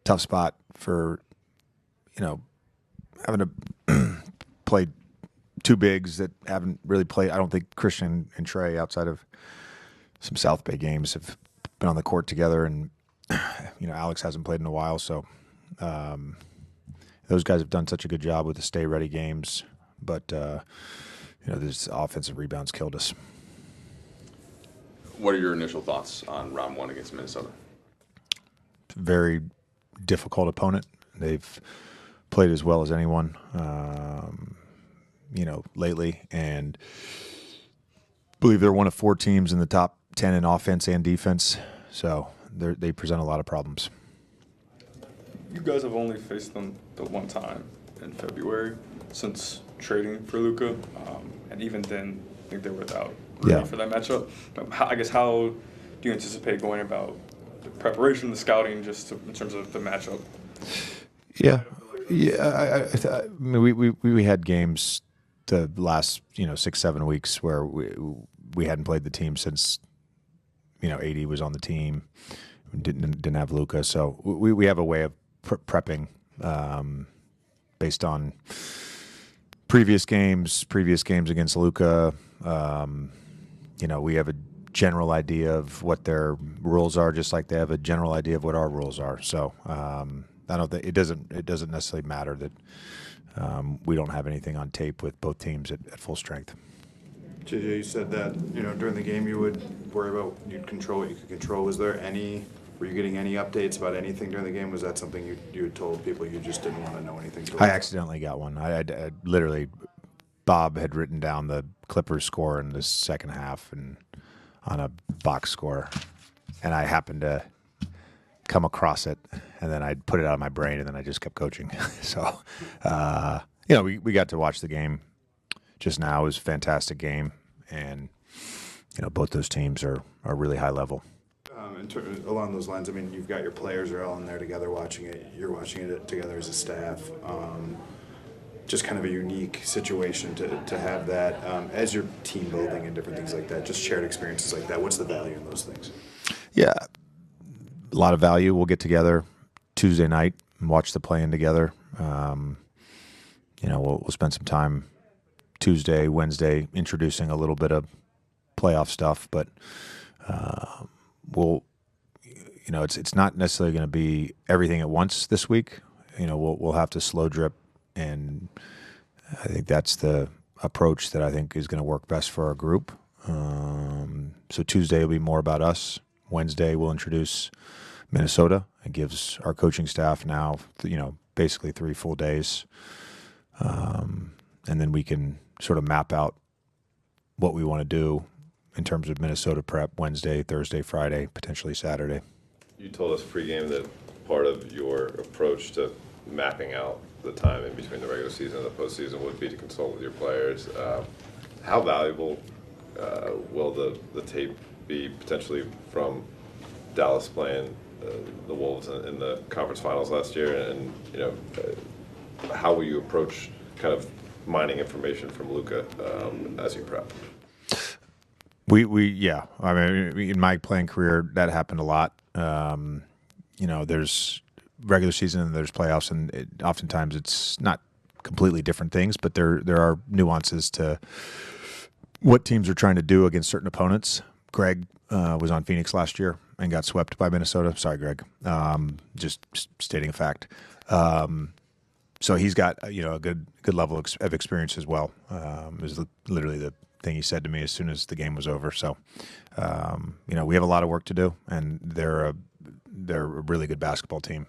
tough spot for, having to play two bigs that haven't really played. I don't think Christian and Trey, outside of some South Bay games, have been on the court together, and Alex hasn't played in a while, so those guys have done such a good job with the stay ready games, but this offensive rebounds killed us. What are your initial thoughts on round one against Minnesota? Very difficult opponent. They've played as well as anyone, lately, and I believe they're one of 4 teams in the top 10 in offense and defense, so they present a lot of problems. You guys have only faced them the one time in February since trading for Luka, and even then, I think they were without Rudy for that matchup. I guess how do you anticipate going about the preparation, the scouting, just in terms of the matchup? Yeah. I mean, we had games the last 6-7 weeks where we hadn't played the team since AD was on the team. We didn't have Luka, so we have a way of prepping based on previous games against Luka. We have a general idea of what their rules are, just like they have a general idea of what our rules are. So I don't think it doesn't necessarily matter that we don't have anything on tape with both teams at full strength. JJ, you said that during the game you would worry about you'd control what you could control. Were you getting any updates about anything during the game? Was that something you had told people you just didn't want to know anything? I accidentally got one. I literally, Bob had written down the Clippers score in the second half and on a box score, and I happened to come across it, and then I put it out of my brain, and then I just kept coaching. So, we got to watch the game just now. It was a fantastic game, and both those teams are really high level. Along those lines, I mean, you've got your players are all in there together watching it. You're watching it together as a staff. Just kind of a unique situation to have that as your team building and different things like that. Just shared experiences like that. What's the value in those things? Yeah, a lot of value. We'll get together Tuesday night and watch the play-in together. We'll spend some time Tuesday, Wednesday introducing a little bit of playoff stuff, but it's not necessarily going to be everything at once this week. We'll have to slow drip, and I think that's the approach that I think is going to work best for our group. So Tuesday will be more about us. Wednesday we'll introduce Minnesota. It gives our coaching staff now, basically 3 full days, and then we can sort of map out what we want to do in terms of Minnesota prep Wednesday, Thursday, Friday, potentially Saturday. You told us pregame that part of your approach to mapping out the time in between the regular season and the postseason would be to consult with your players. How valuable will the tape be potentially from Dallas playing the Wolves in the conference finals last year, and how will you approach kind of mining information from Luka as you prep? Yeah. I mean, in my playing career, that happened a lot. There's regular season and there's playoffs, and oftentimes it's not completely different things, but there are nuances to what teams are trying to do against certain opponents. Greg was on Phoenix last year and got swept by Minnesota. Sorry, Greg. Just stating a fact. So he's got a good level of experience as well. It was literally the thing he said to me as soon as the game was over. So we have a lot of work to do, and they're a really good basketball team.